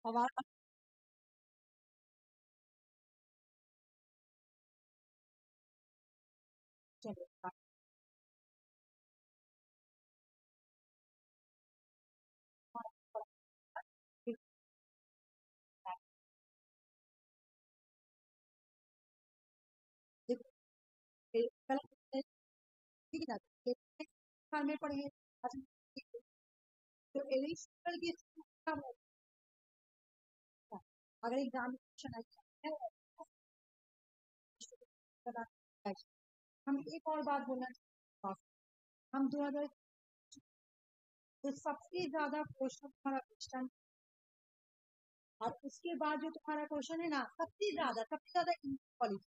हमारा चलेगा। देखो, कल ठीक है ना, साल में पढ़े। अच्छा, तो एडिशनल की क्या होता है? अगर एग्जामिनेशन है, हम एक और बात बोलना चाहते हैं। हम 2000 तो सबसे ज्यादा क्वेश्चन हमारा क्वेश्चन, और उसके बाद जो तुम्हारा क्वेश्चन है ना, सबसे ज्यादा क्वालिटी,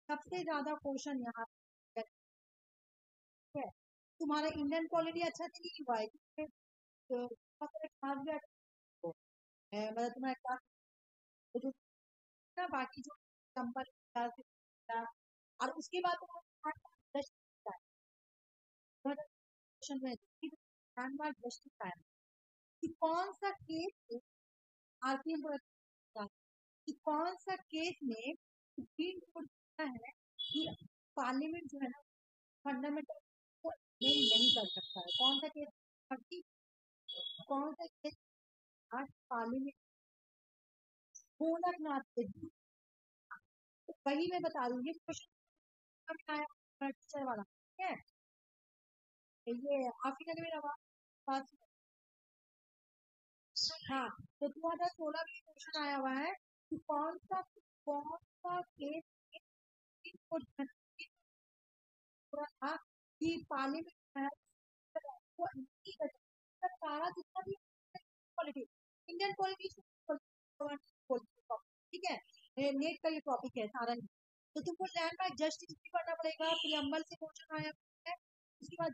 सबसे ज्यादा क्वेश्चन यहाँ पे है। तुम्हारा इंडियन क्वालिटी अच्छा से नहीं हुआ है, क्योंकि तो मतलब तुम्हारा क्लास जो ना, बाकी जो नंबर, और उसके बाद तुम्हारा क्वेश्चन में जस्टिफायर कि कौन सा केस आरपीएम को, कि कौन सा केस में सुप्रीम कोर्ट है कि पार्लियामेंट जो है ना, फंडामेंटल को अमेंड नहीं कर सकता है। कौन सा केस, कौन सा केस आज पार्लियामेंट गोलकनाथ के, तो वही मैं बता दूंगी क्वेश्चन आया टीचर वाला, ठीक है। ये आपकी नगर में आवाज, हाँ, तो 2016 में क्वेश्चन आया हुआ है कि कौन सा केस था कि पार्लियामेंट है वो नहीं कर सकता। सारा जितना भी पॉलिटिक्स, इंडियन पॉलिटिक्स, ठीक है, नेट का ये टॉपिक है सारा। तो तुमको लैंड बाय जस्टिस भी पढ़ना पड़ेगा, प्रियम्बल से क्वेश्चन आया है, उसके बाद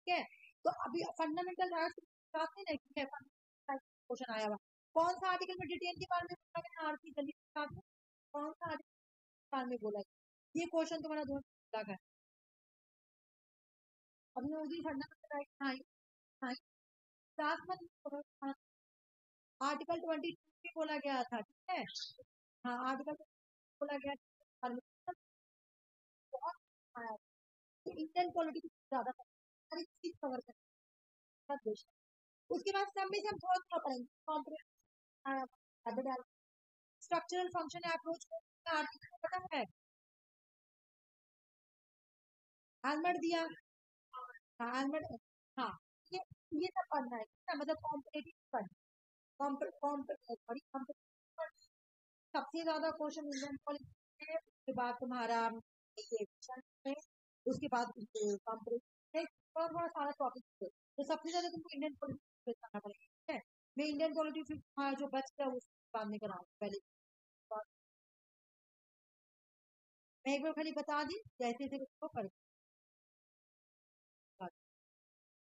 ठीक है। तो अभी फंडामेंटल राइट्स क्वेश्चन आया हुआ, कौन सा आर्टिकल में डिटेन के बारे में बोला गया, आरती दलित के बारे में कौन सा आर्टिकल के बारे में बोला गया, ये क्वेश्चन तुम्हारा दोनों लगा है। अभी होगी फंडामेंटल राइट आई क्लास में आर्टिकल 22 में बोला गया था, ठीक है। हाँ, आर्टिकल बोला गया था, बहुत आया। तो इंडियन पॉलिटिक्स ज्यादा हर एक चीज कवर करता है। उसके बाद सब में से हम थोड़ा थोड़ा पढ़ेंगे, स्ट्रक्चरल फंक्शन अप्रोच आर्टिकल पता है, हेलमेट दिया, हाँ हेलमेट, हाँ, ये सब पढ़ना है, मतलब कॉम्पिटेटिव पढ़ना, सबसे ज्यादा क्वेश्चन इंडियन पॉलिटिक्स है, उसके बाद तुम्हारा ये है, उसके बाद कॉम्पिटेटिव है, थोड़ा थोड़ा सारा टॉपिक है। तो सबसे ज्यादा तुमको इंडियन पॉलिटिक्स करना पड़ेगा, ठीक है। मैं इंडियन पॉलिटिक्स जो बच गया उसके बाद में कराऊँ पहले, मैं एक बार खाली बता दी जैसे थे उसको कर।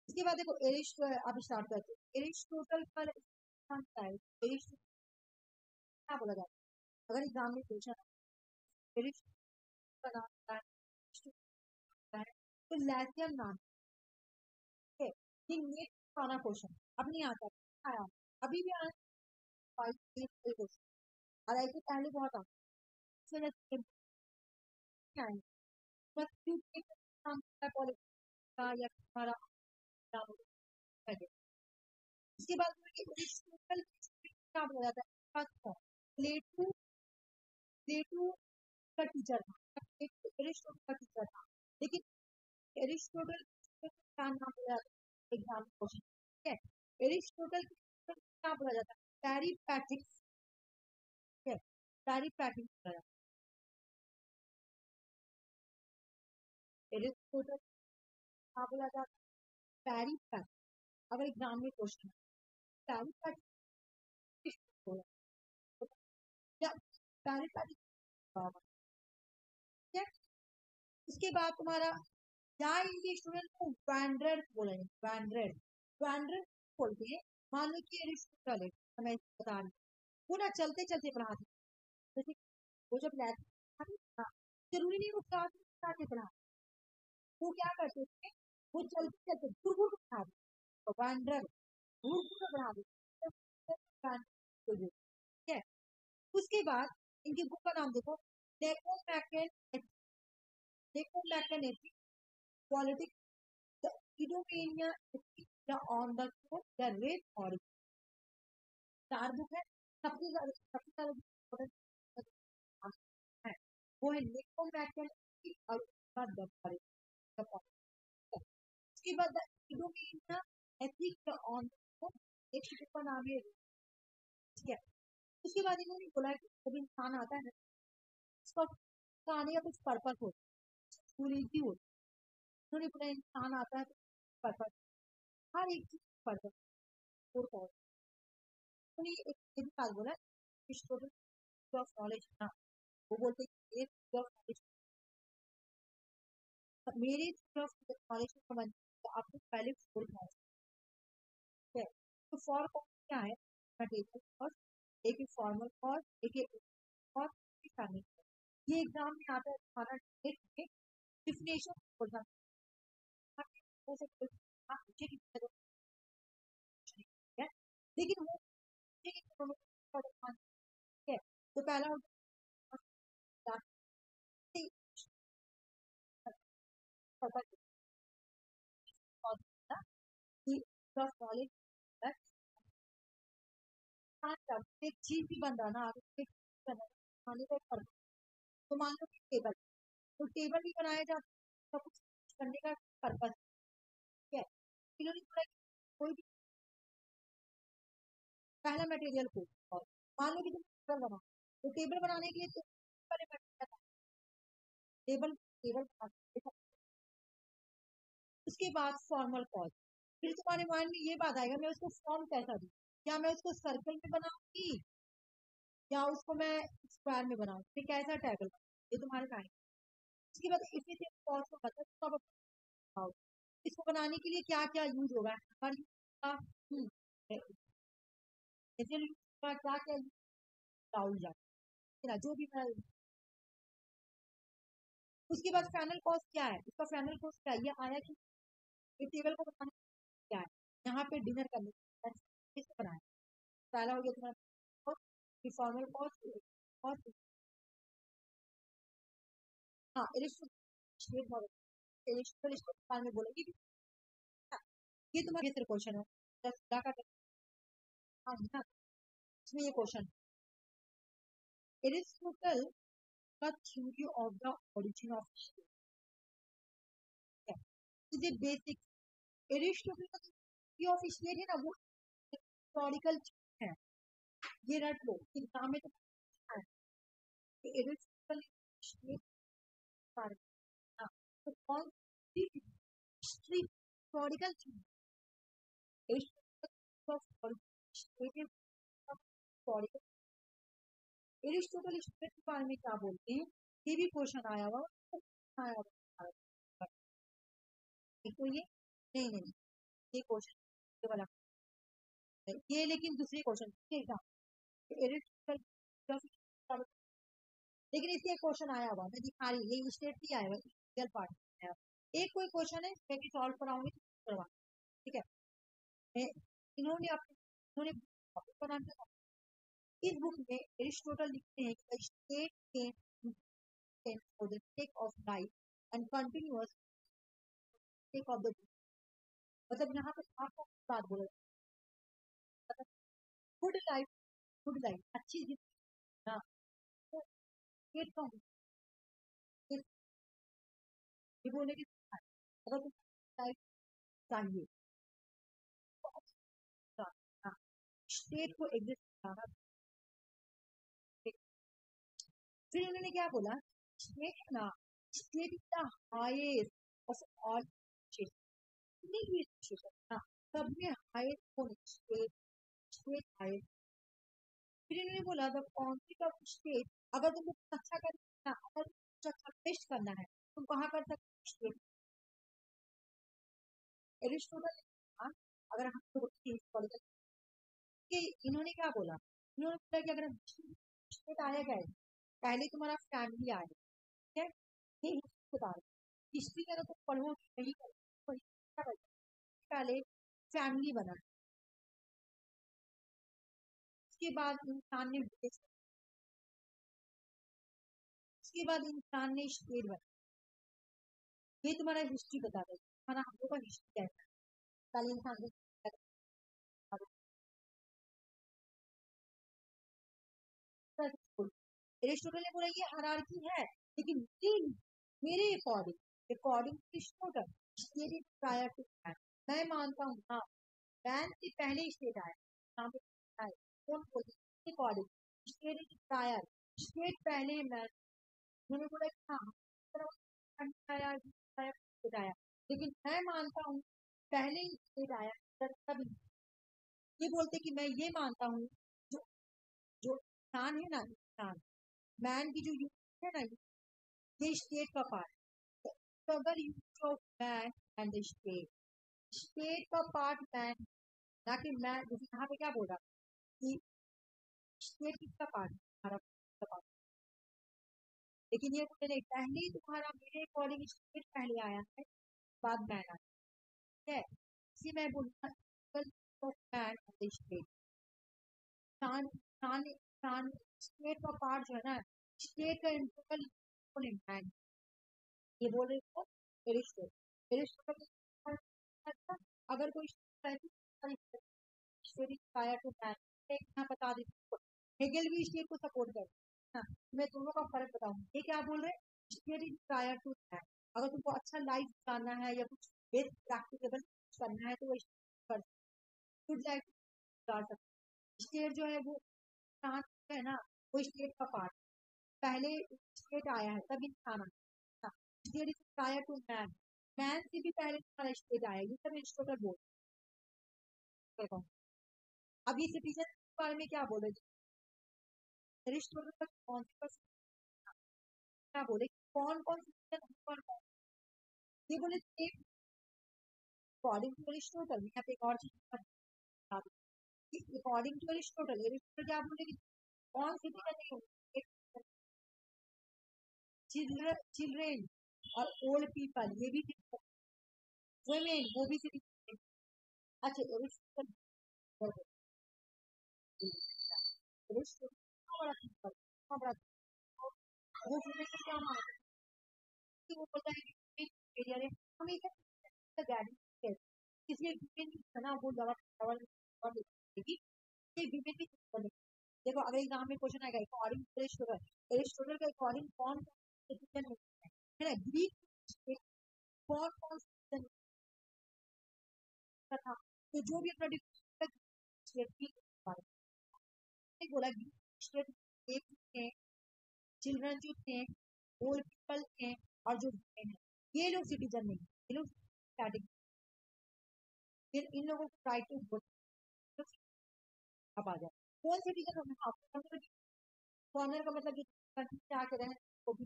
इसके बाद देखो अब स्टार्ट करते हैं। एरिस्टोटल पर क्या बोला जाता है, अगर एग्जाम में पूछा एरिस्टोटल का नाम है तो लैटियन नाम है, ये नेट वाला क्वेश्चन अब नहीं आता, आया अभी भी आया क्वेश्चन, और ऐसे पहले बहुत आता है, बस क्यों नाम पॉलिटिक्स का या हमारा नाम है। इसके बाद एरिस्टोटल क्या बोला जाता है, प्लेटो, प्लेटो का टीचर था, एरिस्टोटल का टीचर था, लेकिन एरिस्टोटल का नाम बोला जाता है एग्जाम क्वेश्चन, ठीक है। एरिस्टोटल क्या बोला जाता है, पैरिपैटिक्स, ठीक है, पैरिपैटिक्स बोला जाता है। एरिस्टोटल क्या बोला जाता है, पैरिपैटिक्स, अगर एग्जाम में क्वेश्चन पैरिपैटिक्स बोला या पैरिपैटिक्स, ठीक है। उसके बाद तुम्हारा यहाँ इनके स्टूडेंट को वैंड्रेड बोलेंगे, वैंड्रेड, वैंड्रेड बोलते हैं। मान लो कि एरिस्टोटल है, मैं बता रही हूँ, वो ना चलते चलते पढ़ाते, जैसे वो जब लैब, हाँ, जरूरी नहीं वो क्लास में पढ़ाते पढ़ा, वो क्या करते थे, वो चलते चलते दूर दूर पढ़ाते, तो वैंड्रेड, भूख को बढ़ा देते हैं, ठीक है। उसके बाद इनकी बुक का नाम देखो, Nicomachean ethics, politics, the Eudemian ethics on the rep origin. चार बुक है, सबसे ज्यादा है वो है लेकोमैकन और द पॉलिटिक्स। उसके बाद द इडोमेनिया एथिक्स ऑन एक बुक का नाम है, ठीक है। उसके बाद इन्होंने बोला कि जब इंसान आता है उसका आने का कुछ पर्पस होता है, यूनिटी होती है। उन्होंने बोला इंसान आता है तो पर्पस, हर एक चीज पर्पस और कॉज। उन्होंने एक ये भी बात बोला, स्टूडेंट ऑफ नॉलेज ना, वो बोलते हैं एक ऑफ नॉलेज, मेरे ऑफ नॉलेज को समझ तो आपको पहले फोर कॉज है। तो फॉर कॉज क्या है, मटेरियल कॉज, एक फॉर्मल कॉज, एक कॉज, फैमिली। ये एग्जाम में आता है हमारा डिफिनेशन बोलना है, लेकिन वो है। तो पहला नॉलेज, एक चीज भी बन रहा ना, खाने का एक, तो मान लो टेबल, तो टेबल भी बनाया जाता है, सब कुछ करने का पर्पस है। इन्होंने बोला कि कोई भी पहला मटेरियल को, और मान लो कि तुम टेबल बनाओ, तो टेबल बनाने के लिए तो पहले टेबल टेबल उसके बाद फॉर्मल कॉज, फिर तुम्हारे माइंड में ये बात आएगा मैं उसको फॉर्म कैसा दूं, क्या मैं उसको सर्कल में बनाऊंगी या उसको मैं स्क्वायर में बनाऊं, फिर कैसा टेबल, ये तुम्हारे माइंड। उसके बाद इसी से कॉज को मतलब बताओ इसको बनाने के लिए क्या क्या यूज होगा, क्या क्या जो भी मैं। उसके बाद फाइनल कॉस्ट क्या है, उसका फाइनल कॉस्ट क्या है, ये आया कि टेबल को बनाने क्या है, यहाँ पे डिनर करने किसको बनाया, पहला हो गया तुम्हारा फॉर्मल कॉस्ट, और हाँ इलिस्ट्रेट में बोलेगी कि ये तुम्हारा तीसरा क्वेश्चन है, हाँ हाँ, इसमें ये क्वेश्चन एरिस्टोटल का theory of the origin of state, basic Aristotle का थ्योरी ऑफ स्टेट है ना, वो हिस्टोरिकल है, ये रट लो एग्जाम में तो है एरिस्टोटल स्टेट, तो कौन सी हिस्टोरिकल एरिस्टोटल स्टेट के बारे में क्या बोलते हैं, ये भी क्वेश्चन आया हुआ, आया हुआ तो ये नहीं नहीं ये क्वेश्चन वाला, ये लेकिन दूसरे क्वेश्चन एरिस्टोटल, लेकिन इससे एक क्वेश्चन आया हुआ मैं दिखा रही, ये स्टेट भी आया हुआ, रियल पार्ट आया हुआ। एक कोई क्वेश्चन है मैं भी सॉल्व कराऊंगी करवा, ठीक है। इन्होंने अपने नाम क्या, इस बुक में एरिस्टोटल लिखते हैं कि state can for the sake of life and continuous sake of the, मतलब यहाँ पे आपको बात बोला गुड लाइफ अच्छी जिंदगी ना, तो स्टेट का ये बोले कि अगर तुम लाइफ चाहिए तो स्टेट को एग्जिस्ट कराना। फिर उन्होंने क्या बोला, स्टेट है ना, state is the highest of all ना, सब में हाईएस्ट कौन, स्टेट, स्टेट हाईएस्ट। फिर इन्होंने बोला द कॉन्फ्लिक्ट ऑफ स्टेट, अगर तुमको अच्छा करना, अगर अच्छा टेस्ट करना है तुम कहाँ कर सकते, एरिस्टोटल, अगर हम कि इन्होंने क्या बोला, इन्होंने बोला कि अगर स्टेट आया गया पहले तुम्हारा फैमिली आया, ठीक है, ये हिस्ट्री का तो पढ़ो नहीं करो, पहले फैमिली बना, उसके बाद इंसान ने उसके बाद इंसान ने स्टेट बनाया। ये तुम्हारा हिस्ट्री बता रहा है, तुम्हारा हम लोग का हिस्ट्री कैसा है। पहले इंसान ने एरिस्टोटल ने बोला ये हायरार्की है, लेकिन मेरे according according to Aristotle state is prior to man. मैं मानता हूँ हाँ, मैन से पहले स्टेट आया, यहाँ पे आया। कौन बोलते according state is prior, state पहले मैन। उन्होंने बोला कि हाँ आया स्टेट आया, लेकिन मैं मानता हूँ पहले स्टेट आया तभी। ये बोलते कि मैं ये मानता हूँ जो जो इंसान है ना, इंसान मैन की जो यूनिट है ना, ये स्टेट का पार्ट है। तो अगर unit of man and the state का पार्ट मैन, ना कि मैन। जैसे यहाँ पे क्या बोल रहा कि स्टेट किसका पार्ट है, हमारा पार्ट। लेकिन ये बोले नहीं, पहले ही तुम्हारा मेरे अकॉर्डिंग स्टेट पहले आया है, बाद मैन आया है। इसी मैं बोलूँगा of man and the state. State का पार्ट जो है ना, स्टेट का इंटरवल मैन, ये बोल रहे थे एरिस्टोटल। एरिस्टोटल अगर कोई मैं बता देती हूँ, हेगेल भी स्टेट को सपोर्ट करता है। मैं दोनों का फर्क बताऊंगी। ये क्या बोल रहे हैं, state is prior to man. अगर तुमको अच्छा लाइफ जानना है या कुछ प्रैक्टिकेबल करना है तो वो कर सकते। स्टेट जो है वो है ना, वो स्टेट का पार्ट पहले स्टेट आया है तब इंसान आया। State is prior to man, man से भी पहले तुम्हारा स्टेट आया। ये सब एरिस्टोटल बोल। अब ये सिटीजन के बारे में क्या बोले, एरिस्टोटल का कौन सा क्या बोले, कौन कौन सिटीजन कौन कौन, ये बोले अकॉर्डिंग टू एरिस्टोटल। यहाँ पे एक और चीज बता दूं, अकॉर्डिंग टू एरिस्टोटल, एरिस्टोटल क्या बोले कि कौन सिटीजन नहीं होंगे, चिल्ड्रेन और ओल्ड पीपल, ये भी वुमेन, वो भी सिटीजन। अच्छा एरिस्टोटल वो वुमेन को क्या मानते हैं कि वो बोलता है कि हम एक गाड़ी इसलिए वुमेन है ना, वो दवा दवा देगी, ये वुमेन भी देखो अगर एग्जाम में क्वेश्चन आएगा अकॉर्डिंग टू एरिस्टोटल, एरिस्टोटल के अकॉर्डिंग कौन सिटीजन है ना, ग्रीक कौन कौन सिटीजन था। तो जो भी अपना बोला स्टेट थे, चिल्ड्रन जो थे, ओल्ड पीपल थे, और जो वुमेन है, ये लोग सिटीजन नहीं, ये लोग कैटेगरी। फिर इन लोगों को राइट टू वोट अब आ जाए। कौन सिटीजन होगा, फॉरनर का मतलब कंट्री से आके रहे वो भी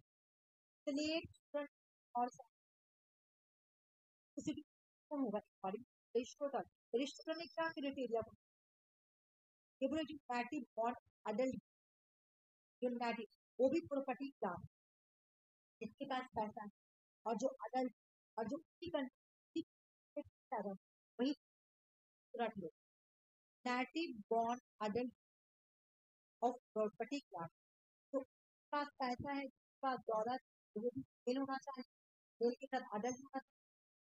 स्लेव और कौन होगा, एरिस्टोटल। एरिस्टोटल ने क्या क्राइटेरिया, ये बोले जो मैटिव बॉर्न अडल्ट, जो मैटिव वो भी प्रॉपर्टी का जिसके पास पैसा है, और जो अडल्ट और जो वही रख लो, native born adult of property class. तो पास पैसा है, पास दौलत, वो भी मेल होना चाहिए, मेल के साथ अडल्ट होना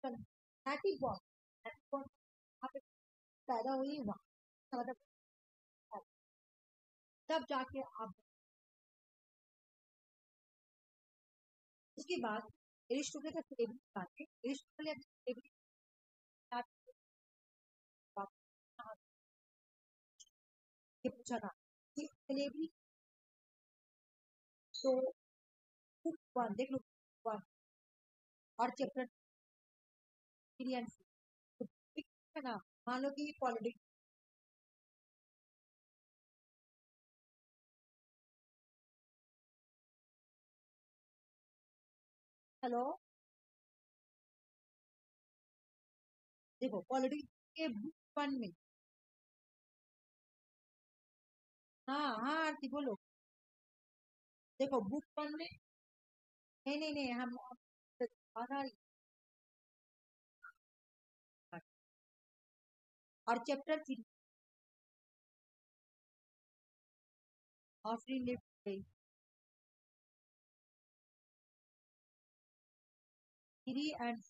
चाहिए। नेटिव बॉर्न पैदा हुई वहाँ, मतलब तब जाके आप। उसके बाद एरिस्टोटल का स्लेवरी बात है, एरिस्टोटल ने स्लेवरी ये पूछा था कि स्लेवरी, तो बुक वन देख लो, वन और चैप्टर है ना, मान लो कि पॉलिटिक्स। हेलो, देखो पॉलिटिक्स के बुक वन में, हाँ हाँ आरती बोलो, देखो बुक वन में, नहीं नहीं नहीं हम आधार और चैप्टर थ्री, ऑफरिंग लिफ्ट गई थ्री एंड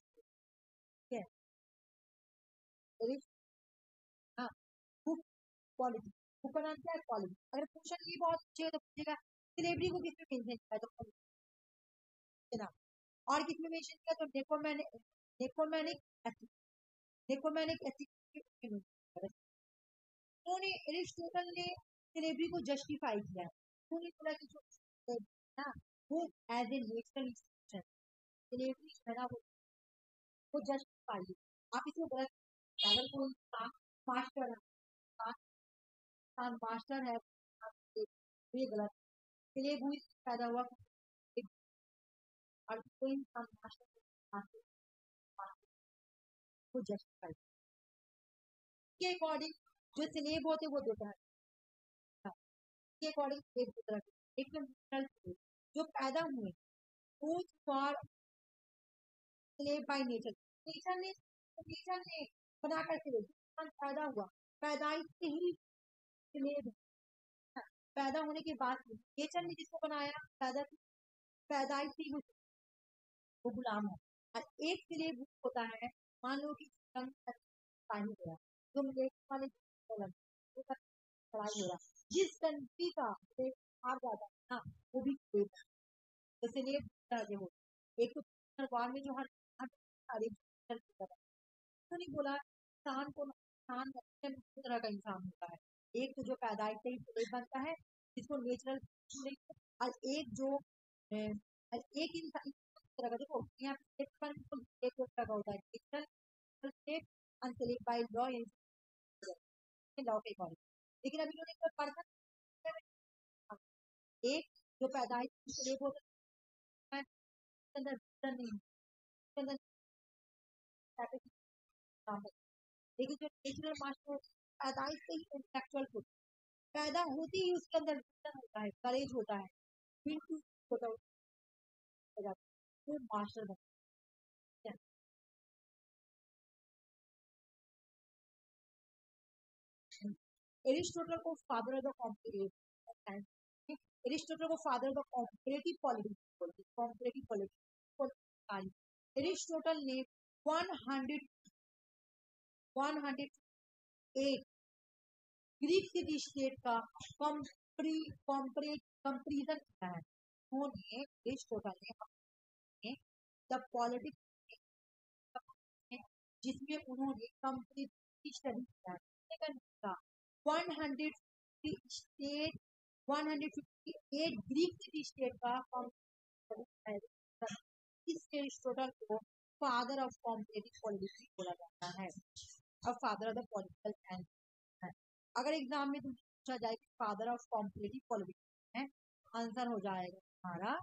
हाँ बुक क्वालिटी बुक का नाम क्या है क्वालिटी। अगर क्वेश्चन ये बहुत अच्छे हो तो पूछेगा सिलेबरी को किसमें मेंशन किया तो quality नाम और किसमें मेंशन किया तो नेकोमैनिक एथिक्स नेकोमैनिक एथिक्स उन्होंने एरिस्टोटल ने सिलेबरी को जस्टिफाई किया। उन्होंने बोला कि जो ना वो एज ए नेशनल इंस्टीट्यूशन सिलेबरी है ना वो जस्टिफाई है। आप इसमें बोला अगर कोई मास्टर है मास्टर है ये गलत सिलेबरी पैदा हुआ और कोई इंसान मास्टर को जस्टिफाई के अकॉर्डिंग जो सिलेब होते वो दो तरह के अकॉर्डिंग एक दो तरह के एक तो जो पैदा हुए food for slave by nature nature ने बना करके पैदा हुआ पैदाइश से ही स्लेव पैदा होने के बाद नेचर ने जिसको बनाया पैदाइश से ही वो गुलाम है और एक स्लेव होता है मान लो कि पानी हो रहा तुम वाले पढ़ाई हो रहा जिस कंट्री का हार जाता है ना वो भी जैसे लिए हो एक तो वार में जो हर तो नहीं बोला इंसान को इंसान दो तरह का इंसान होता है एक तो जो पैदाइश से ही बनता है जिसको नेचुरल और एक जो एक इंसान तरह का देखो यहाँ पे एक तरह का होता है natural unselect by law law के अकॉर्डिंग लेकिन अभी उन्होंने पर्सन एक जो पैदाइश से होता है अंदर नहीं अंदर लेकिन जो नेचुरल मास्टर पैदाइश से ही इंटेलेक्चुअल होता है पैदा होती ही उसके अंदर होता है करेज होता है होता है वो मास्टर बनता है एरिस्टोटल को father of the competitive Aristotle को father of the competitive politics competitive politics Aristotle ने 108 ग्रीक सिटी स्टेट का कंपेरिजन किया है उन्होंने एरिस्टोटल ने द पॉलिटिक्स जिसमें उन्होंने कंपेरिजन स्टडी किया है 100 158 ग्रीक सिटी स्टेट का इस एरिस्टोटल को फादर ऑफ कॉम्पिटिटिव पॉलिटिक्स बोला जाता है और father of the political science है। अगर एग्जाम में तुमसे पूछा जाए कि फादर ऑफ कॉम्पिटिटिव पॉलिटिक्स है आंसर हो जाएगा हमारा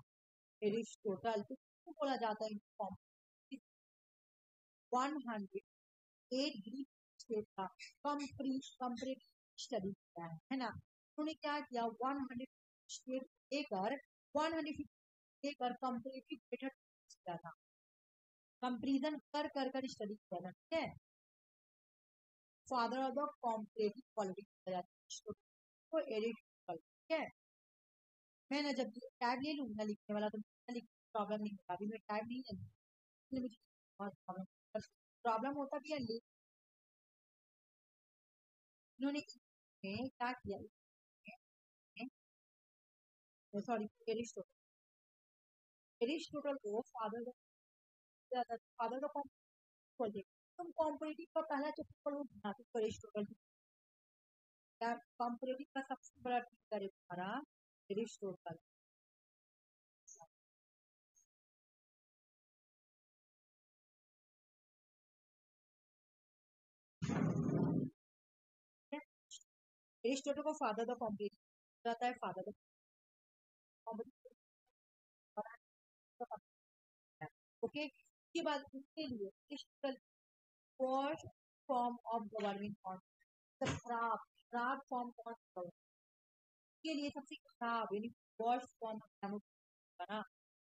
एरिस्टोटल तो बोला जाता है 108 ग्रीक स्टेट का कंपेरेटिव स्टडी किया है ना उन्होंने क्या किया 100 स्टेट लेकर 150 लेकर कंपेरेटिव मेथड किया था कंपेरिजन कर स्टडी किया था ठीक है father of the competitive politics तो एरिस्टोटल ठीक है मैं ना जब टैग ले लूंगा लिखने वाला तो प्रॉब्लम नहीं होगा अभी मैं टैग नहीं ले मुझे बहुत प्रॉब्लम होता भी है इन्होंने क्या किया सॉरी एरिस्टोटल को फादर का बोलते तुम कॉम्पिटिटिव का पहला चैप्टर पढ़ो ना तो एरिस्टोटल कॉम्पिटिटिव का सबसे बड़ा टीचर है हमारा एरिस्टोटल एरिस्टोटल को फादर द कॉम्पिटिटिव जाता है फादर द ओके इसके बाद उसके लिए फर्स्ट फॉर्म ऑफ गवर्नमेंट कौन खराब फॉर्म कौन के लिए सबसे खराब यानी वर्स्ट फॉर्म ऑफ ना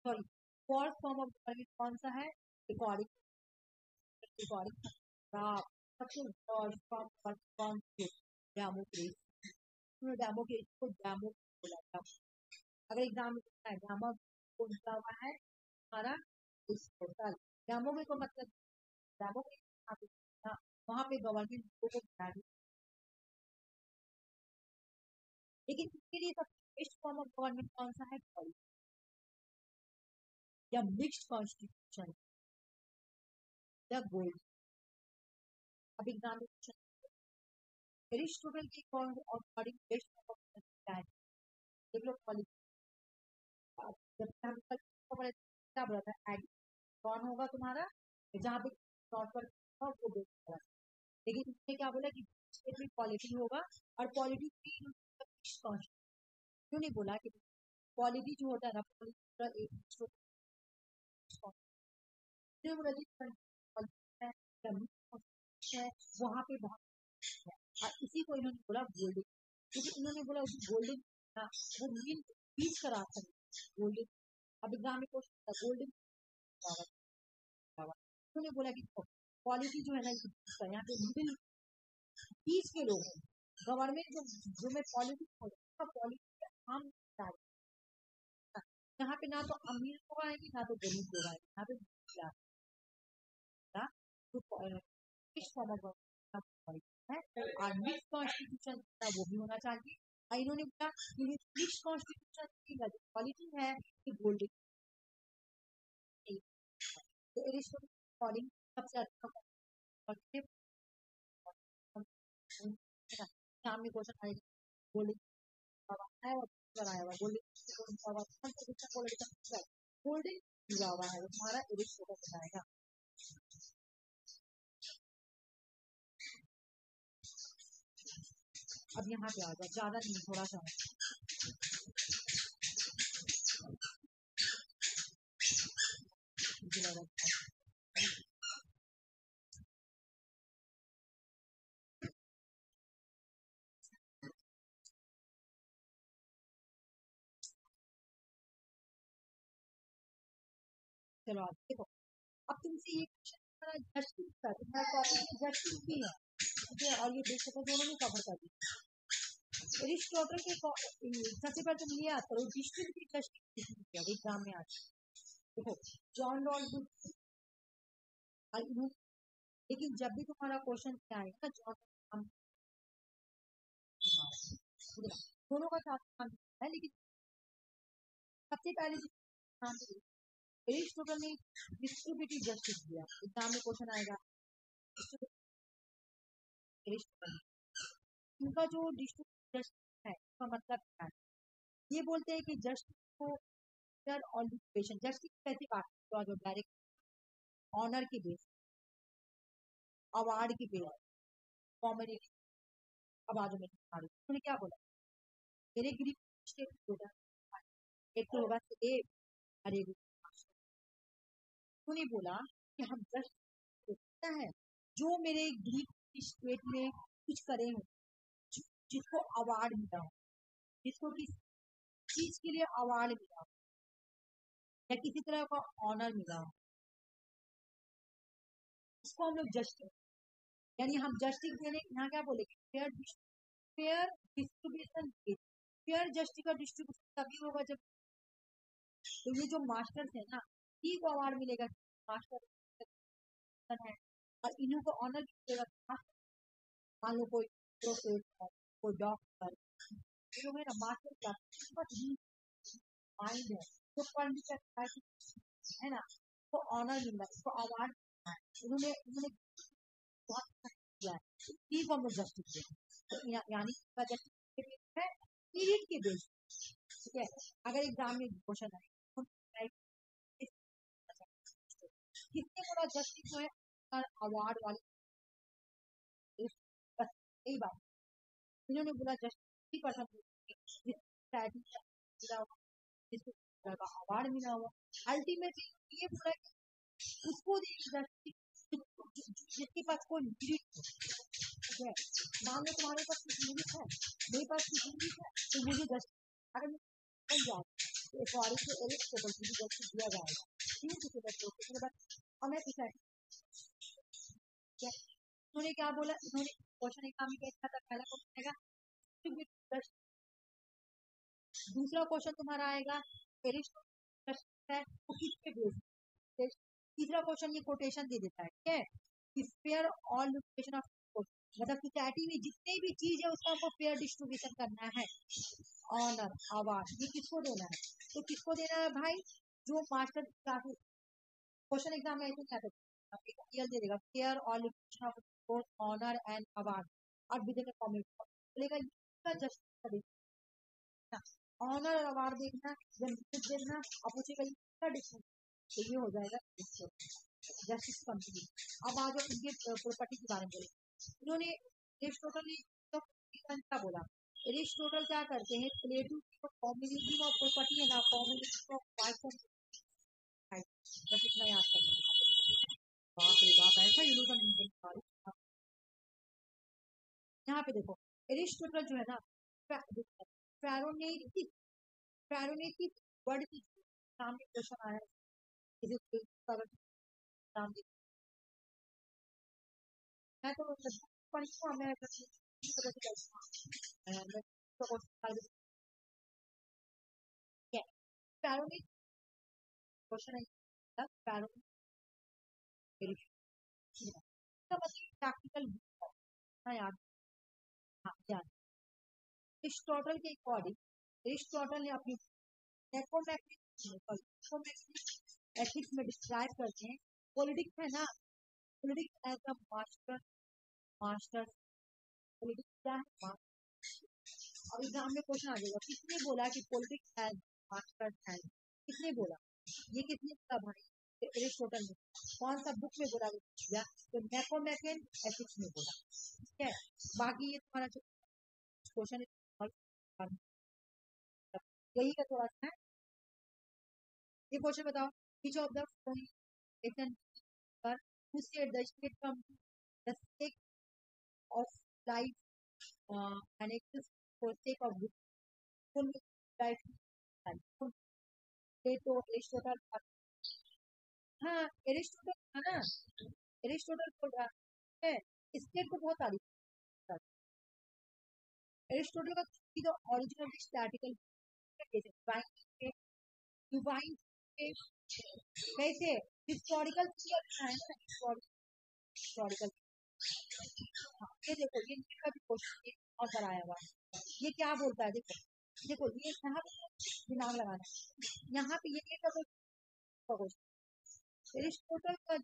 sorry first form of government कौन सा है रिकॉर्डिंग खराब सबसे वर्स्ट फॉर्म कौन से डेमोक्रेसी डेमोक्रेसी को बोला अगर एग्जाम में पूछना है गामा को निकला हुआ है हमारा इस टोटल गामो को मतलब गामो के वहां पे गवर्नमेंट को बता दी। लेकिन इसके लिए सबसे बेस्ट फॉर्म ऑफ गवर्नमेंट कौन सा है? या मिक्स्ड कॉन्स्टिट्यूशन या गोल्ड। अब एग्जाम में क्वेश्चन एरिस्टोटल के अकॉर्डिंग बेस्ट फॉर्म ऑफ क्या है? देख लो जब हम क्या बोला था एड कौन होगा तुम्हारा जहाँ पे नॉर्मल वो बेस्ट होगा। लेकिन उसने क्या बोला कि क्वालिटी होगा और क्वालिटी क्यों नहीं बोला कि क्वालिटी जो होता है ना वहां पे बहुत है और इसी को इन्होंने बोला गोल्डन क्योंकि इन्होंने बोला गोल्डन वो मीन पीस करा सकते गोल्डन। अब एग्जाम में क्वेश्चन था गोल्डन उन्होंने बोला कि क्वालिटी जो है ना यहाँ पे मिडिल पीस के लोग हैं गवर्नमेंट जो में पॉलिटिक्स पॉलिटिक्स आम यहाँ पे ना तो अमीर लोग आएंगे ना तो गरीब लोग आएंगे यहाँ पे और मिक्स कॉन्स्टिट्यूशन वो भी होना चाहिए। और इन्होंने बोला कि मिक्स कॉन्स्टिट्यूशन की क्वालिटी है कि गोल्डन तो एरिस्टोटल सबसे अच्छा सामने क्वेश्चन आएगा गोल्डन है और बनाया हुआ गोल्डन जुड़ा हुआ है हमारा एरिस्टोटल बताएगा। अब यहाँ पे आ जाए ज्यादा नहीं थोड़ा सा चलो आप देखो अब तुमसे ये क्वेश्चन जस्टिस का तुम्हारा टॉपिक में जस्टिस भी है ठीक है और ये देख सकते दोनों में कवर कर दिया। एरिस्टोटल के सबसे पहले तुम ये आता हो डिस्ट्रिब्यूटिव जस्टिस एग्जाम में आता देखो जॉन रॉल्ड लेकिन जब भी तुम्हारा क्वेश्चन क्या आएगा ना जॉन दोनों का साथ है लेकिन सबसे पहले एरिस्टोटल ने डिस्ट्रीब्यूटिव जस्टिस दिया एग्जाम में क्वेश्चन आएगा इनका जो डिस्ट्रीब्यूटिव जस्टिस है उसका मतलब क्या है? ये बोलते हैं कि जस्टिस को और जस्टिस कैसी बात है जो डायरेक्ट ऑनर की बेस अवार्ड की बेस कॉम्बिनेशन। अब आज में उन्होंने क्या बोला मेरे ग्रीक स्टेट होगा एक तो होगा स्लेव और एक उन्होंने बोला कि हम जस्ट है जो मेरे ग्रीक स्टेट में कुछ करे हो जिसको अवार्ड मिला हो जिसको किस चीज के लिए अवार्ड मिला हो या किसी तरह का ऑनर मिला हो इसको हम लोग जस्टिस यानी हम जस्टिस देने यहाँ क्या बोलेंगे फेयर डिस्ट्रीब्यूशन फेयर जस्टिस का डिस्ट्रीब्यूशन तभी होगा जब तो ये जो मास्टर्स है ना इसी को अवार्ड मिलेगा मास्टर है और इन्हीं को ऑनर मिलेगा मान लो कोई प्रोफेसर कोई डॉक्टर जो है ना मास्टर क्लास माइंड है तो पढ़ भी सकता है ना तो ऑनर मिल रहा है इसको अवार्ड उन्होंने उन्होंने बहुत किया है इसी को हम लोग जस्टिस देते हैं यानी जस्टिस है पीरियड के बेस ठीक है। अगर एग्जाम में क्वेश्चन आए कितने बड़ा जस्टिस जो है अवार्ड वाले यही बात इन्होंने बोला जस्टिस पर्सन अवार्ड मिला हुआ अल्टीमेटली ये बोला उसको जिसके पास कोई ठीक है मान लो तुम्हारे पास कुछ लिमिट है मेरे पास कुछ लिमिट है तो मुझे जस्टिस अगर बन जाए तो अकॉर्डिंग टू एरिस्टोटल मुझे जस्टिस दिया जाएगा ठीक है और मैं पूछा उन्होंने क्या बोला उन्होंने क्वेश्चन एग्जाम में क्या था पहला क्वेश्चन आएगा दूसरा क्वेश्चन तुम्हारा आएगा एरिस्टोटल है वो किसके बेस पे। तीसरा क्वेश्चन ये कोटेशन दे देता है, ठीक है, फेयर ऑल डिस्ट्रीब्यूशन ऑफ, मतलब सोसाइटी में जितने भी चीज है उसका हमको फेयर डिस्ट्रीब्यूशन करना है। ऑनर अवार्ड ये किसको देना है, तो किसको देना है भाई, जो मास्टर क्लास क्वेश्चन एग्जाम में ऐसे क्या क्लियर दे देगा, fair all distribution of honour and award और विद इन कॉमेंट बोलेगा इसका जस्ट ऑनर और अवार्ड देखना, जस्टिस देखना, और पूछेगा इसका डिस्ट्रीब्यूशन, तो ये हो जाएगा जस्टिस कंपनी। अब आ जाओ इनके प्रॉपर्टी के बारे में बोले, इन्होंने एरिस्टोटल ने तो क्या बोला, एरिस्टोटल क्या करते हैं, प्लेटो की जो कॉम्बिनेशन ऑफ प्रॉपर्टी है ना, कॉम्बिनेशन ऑफ पार्ट्स ऑफ, बस इतना याद करना। बाप रे बाप ऐसा ये लोग का यहाँ पे देखो, एरिस्टोटल जो है ना फेरोनेटिक, फेरोनेटिक वर्ड की सामने क्वेश्चन आया है, इसे नाम मैं तो पढ़ी हूँ, मैं पैरोनिक क्वेश्चन है, पैरोनिक का मतलब प्रैक्टिकल याद, हाँ याद। एरिस्टोटल के अकॉर्डिंग, एरिस्टोटल ने अपनी एथिक्स में डिस्क्राइब करते हैं, पॉलिटिक्स है ना, politics as a master, master politics क्या है, और एग्जाम में क्वेश्चन आ जाएगा, किसने बोला कि पॉलिटिक्स एज मास्टर है, किसने बोला, ये किसने बोला भाई, एरिस्टोटल ने, कौन सा बुक में बोला या तो मैकोमैकन एथिक्स में बोला, ठीक है। बाकी ये तुम्हारा जो क्वेश्चन है यही का थोड़ा सा है, ये क्वेश्चन बताओ, which of the following written पर who said the state come the sake of life and exist for sake of good, full life Plato Aristotle, हाँ एरिस्टोटल था ना, एरिस्टोटल बोल रहा है, स्टेट को बहुत तारीफ करता है। एरिस्टोटल का द ओरिजिनल स्टैटिकल डिवाइन कैसे हिस्टोरिकल है ना, हिस्टोरिकल, ये देखो ये का भी क्वेश्चन और कराया हुआ है, ये क्या बोलता है, देखो देखो ये यहाँ पे नाम लगाना है, यहाँ पे ये का क्वेश्चन, एरिस्टोटल का,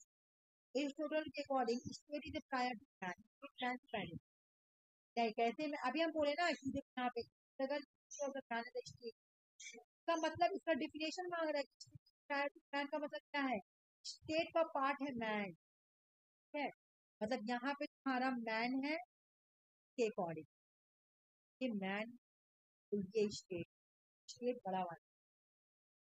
एरिस्टोटल के according state is prior to man, कैसे में अभी हम बोले ना कि देखो यहाँ पे अगर का मतलब इसका डिफिनेशन मांग रहा है, मैन का मतलब क्या है, स्टेट का पार्ट है मैन, है मतलब यहाँ पे तुम्हारा मैन है के अकॉर्डिंग, ये मैन, ये स्टेट, स्टेट बड़ा वाला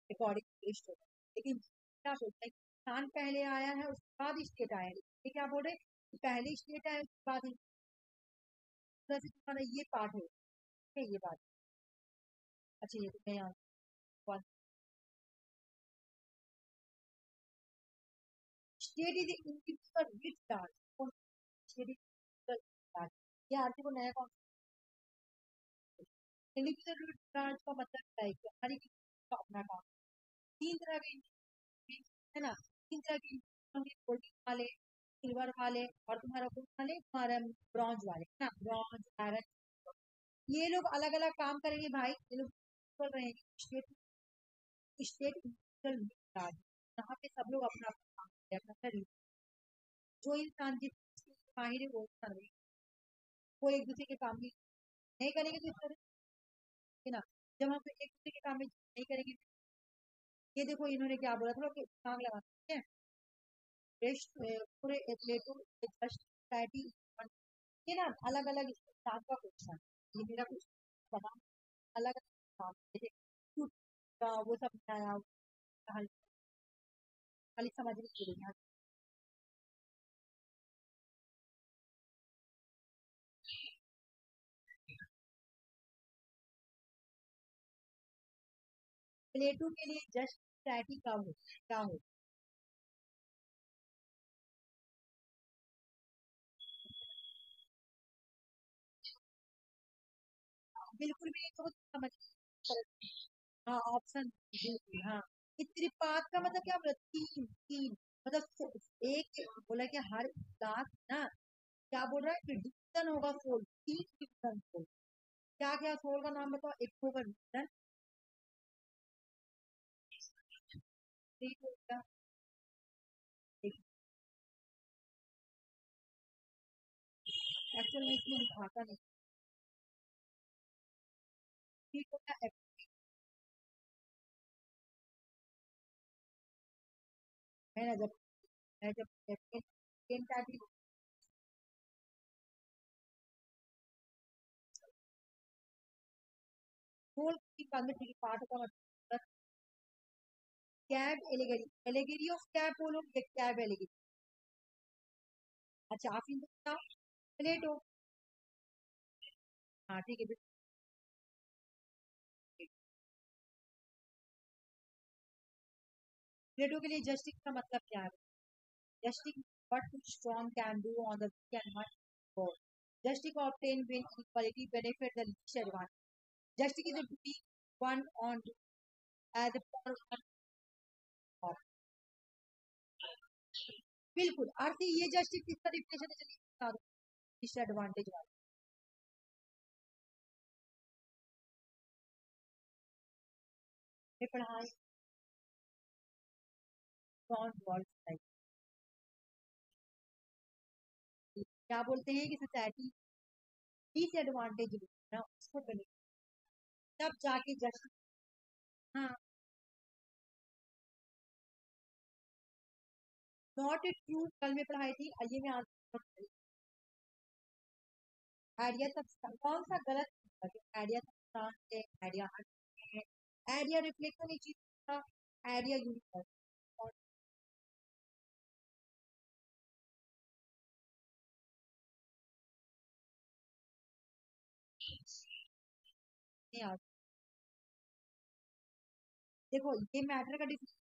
अकॉर्डिंग स्टेट, लेकिन क्या बोलते हैं इंसान पहले आया है उसके बाद स्टेट आया है, ये क्या बोल रहे पहले स्टेट आया उसके बाद तुम्हारा ये पार्ट है, ये बात, अच्छा ये तो मैं state is individual with charge, state is charge, ये आरती को नया कौन, इंडिविजुअल विद चार्ज का मतलब क्या है कि हर एक का अपना काम, तीन तरह के है ना, तीन तरह के गोल्ड वाले, सिल्वर वाले और तुम्हारा गोल्ड वाले, तुम्हारा ब्रॉन्ज वाले, है ना, ब्रॉन्ज आयरन, ये लोग अलग अलग काम करेंगे भाई, ये लोग बोल रहे हैं state, state individual with charge, यहाँ पे सब लोग अपना अपना काम करें, अपना शरीर, जो इंसान जिस माहिर है वो इंसान नहीं, वो एक दूसरे के काम नहीं करेंगे तो इस तरह है ना, जब हम एक दूसरे के काम में नहीं करेंगे, ये देखो इन्होंने क्या बोला था कि दिमाग लगाते हैं, पूरे प्लेटो जस्ट सोसाइटी, ये ना अलग अलग काम का क्वेश्चन, ये मेरा कुछ बता अलग अलग काम वो सब बताया, खाली समझने के लिए, प्लेटो के लिए जस्ट सोसाइटी का हो क्या हो, बिल्कुल भी नहीं तो समझ, हाँ ऑप्शन बिल्कुल हाँ। ये त्रिपाद का मतलब क्या बोला, तीन तीन मतलब एक बोला कि हर क्लास ना क्या बोल रहा है कि डिवीजन होगा फोर, तीन डिवीजन फोर। क्या क्या फोर का नाम बताओ, एक होगा डिवीजन, थ्री होगा एक्चुअल में इसमें लिखाता नहीं, थ्री होगा है ना, जब मैं जब टेन टाइप फोर की बाद में त्रिपाद का मतलब कैब एलिगेरी, एलिगेरी ऑफ कैब बोलो या कैब एलिगेरी। अच्छा आप इनको बताओ, प्लेटो। हाँ ठीक है प्लेटो के लिए जस्टिस का मतलब क्या है, justice what too strong can do on the weak and much more. Justice obtain when equality benefit the least advantage. Justice is the weak one on as a power one off. बिल्कुल अर्थ ये justice किसका definition है, चलिए बता दो, disadvantage वाला। ये पढ़ाई जॉन रॉल्स क्या बोलते हैं कि सोसाइटी डिसएडवांटेज ना उसको बेनिफिट, तब जाके जस्टिस। हाँ नॉट ए ट्रू, कल में पढ़ाई थी, आइए मैं आज आइडिया तक कौन सा गलत आइडिया तक है, आइडिया है, आइडिया रिफ्लेक्शन एक चीज था, आइडिया यूनिवर्स और नहीं आता। देखो ये मैटर का डिफरेंस,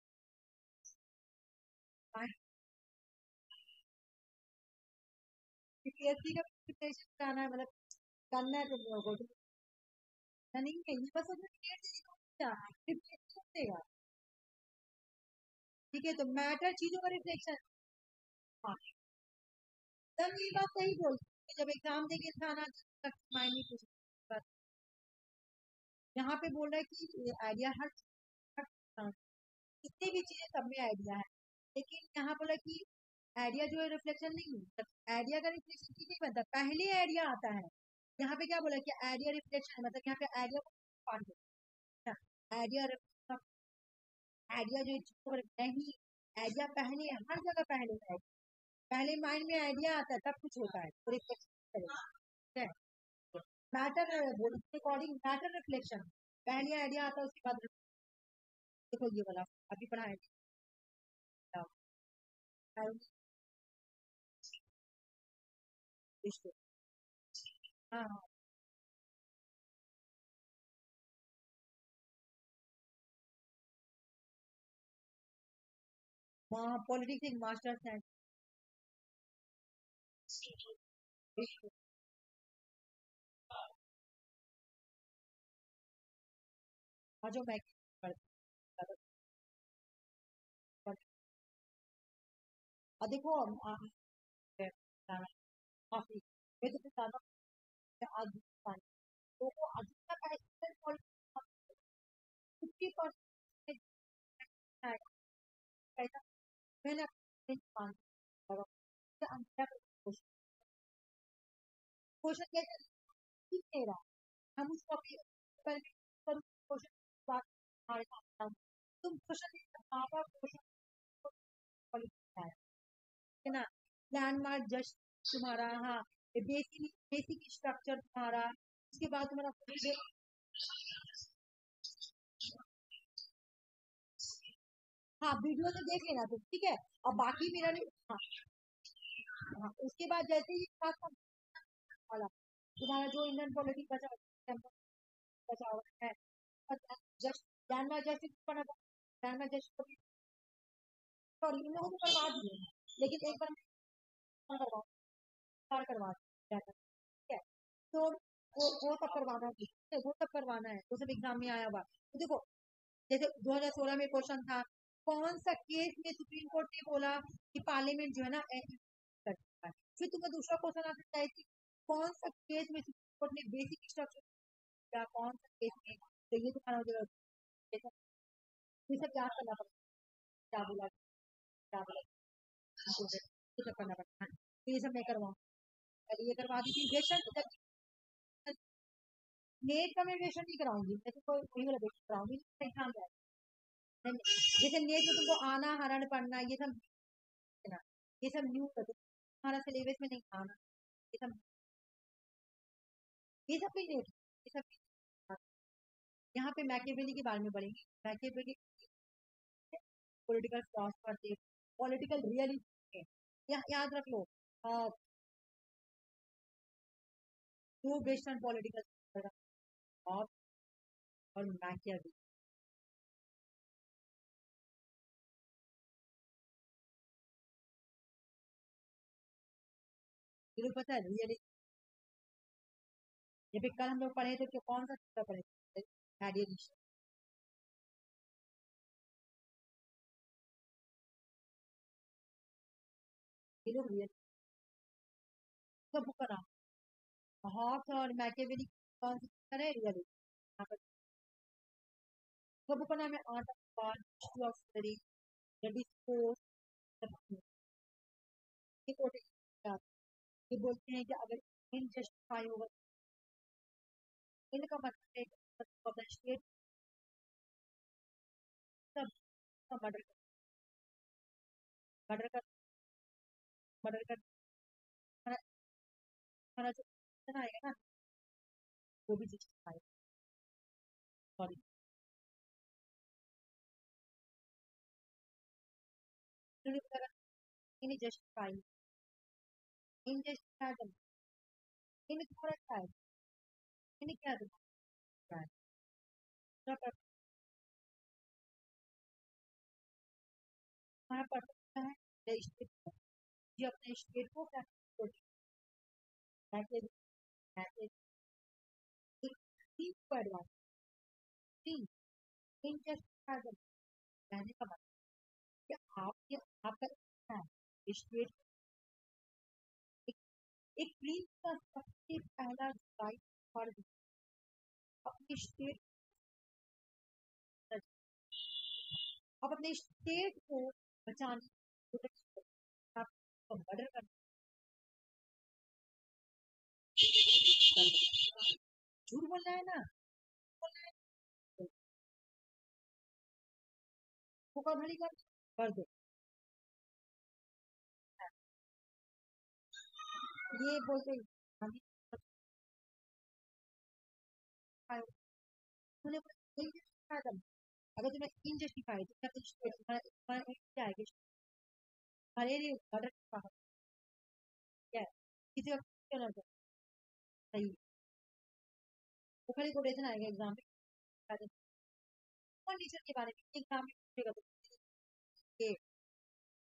पीएससी का प्रिपरेशन कराना है मतलब करना है तुम लोगों को, तो नहीं है ये बस अपने रिफ्लेक्शन देगा। ठीक है तो मैटर चीजों का रिफ्लेक्शन। हाँ तब ये बात सही बोलती है, जब एग्जाम देके इंसान तक माइंड नहीं पूछ, यहाँ पे बोल रहा है कि आइडिया हर कितनी भी चीजें सब में आइडिया है, लेकिन यहाँ बोला कि आइडिया जो है रिफ्लेक्शन नहीं है, आइडिया का रिफ्लेक्शन ठीक नहीं बनता, पहले आइडिया आता है। यहाँ पे क्या बोला कि आइडिया रिफ्लेक्शन मतलब यहाँ पे आइडिया को पार्ट है, आइडिया आइडिया जो चीजों नहीं, आइडिया पहले हर जगह पहले है, पहले माइंड में आइडिया आता है तब कुछ होता है तो रिफ्लेक्शन करेगा। मैटर अकॉर्डिंग मैटर रिफ्लेक्शन, पहले आइडिया आता है उसके बाद देखो ये वाला अभी पढ़ाया हाँ हाँ वहाँ पॉलिटिक्स एक मास्टर्स है। और जो मैं और देखो काफी मैं तो ज्यादा आज तो वो अधिकता का 50% मैंने अपने क्वेश्चन कैसे ठीक नहीं रहा, हम उसको अभी क्वेश्चन बात हमारे साथ तुम क्वेश्चन बार बार क्वेश्चन है ना, लैंडमार्क जस्ट तुम्हारा, हाँ बेसिक बेसिक स्ट्रक्चर तुम्हारा, उसके बाद तुम्हारा हाँ वीडियो तो देख लेना तुम ठीक है, और बाकी मेरा हाँ, हाँ उसके बाद जैसे ही बात वाला तुम्हारा जो इंडियन पॉलिटिक्स बचा बचा हुआ है, जस्ट लैंडमार्क जस्ट पढ़ा, लैंडमार्क जस्ट सॉरी इन लोगों को करवा दिए, लेकिन एक बार करवा करवा दिया, ठीक है तो वो सब करवाना है, वो सब करवाना है, वो सब एग्जाम में आया हुआ। तो देखो, जैसे 2016 में क्वेश्चन था, कौन सा केस में सुप्रीम कोर्ट ने बोला कि पार्लियामेंट जो है ना कर सकता है। फिर तुम्हें दूसरा क्वेश्चन आता है कि कौन सा केस में सुप्रीम कोर्ट ने बेसिक स्ट्रक्चर या कौन सा केस में, तो ये तुम्हारा जो ये सब याद करना पड़ता है, क्या बोला क्या बोला, ये सब करना पड़ता है। तो ये सब मैं करवाऊँ, ये करवा दी थी वेशन, नेट का मैं वेशन नहीं कराऊंगी, मैं तुमको वही वाला वेशन कराऊंगी एग्जाम में। जैसे नेट में तुमको आना हरण पढ़ना ये सब ना, ये सब न्यू है, तुम्हारा सिलेबस में नहीं आना, ये सब, ये सब भी नेट, ये सब भी। यहाँ पे मैकियावेली के बारे में पढ़ेंगे, Machiavelli political philosopher, political reality, याद रख लो, टू बेस्ड ऑन पॉलिटिकल और मैकियावेली। ये पता है रियलिटी, ये भी कल हम लोग पढ़े थे कि कौन सा चीज पढ़े थे, एडिएशन, ये लोग रियल सब बुक का नाम, हॉब्स और मैकियावेली कौन सी चीज है, रियलिटी। यहाँ पर सब बुक का नाम है art of God, history of study, the discourse, ये quotation, ये बोलते हैं कि अगर इनजस्टिफाई होगा, इनका मतलब है कि स्टेट सब मर्डर मर्डर कर मर्डर कर हमारा हमारा जो क्वेश्चन आएगा ना, वो भी जस्टिफाई, सॉरी, इन जस्टिफाई, इन जस्टिफाई, इन तुम्हारा क्या है, इन क्या है, हमारा पर्सन है स्टेट, जो अपने स्टेट को क्या मैसेज मैसेज को एडवांस इंटरेस्ट कहने का मतलब कि आपके आपका क्या है स्टेट, एक, एक प्रिंस का सबसे पहला राइट फर्ज अपने स्टेट, आप अपने स्टेट को बचाने, आपको मर्डर करना, झूठ बोलना है ना, वो कभी कर दो, ये बोलते हम अगर तुम्हें इनजस्टिफाई क्या है, हमारे लिए मर्डर क्या है, किसी का क्यों ना सही, वो खाली कोटेशन आएगा एग्जाम में, और नेचर के बारे में एग्जाम में पूछेगा, तो ये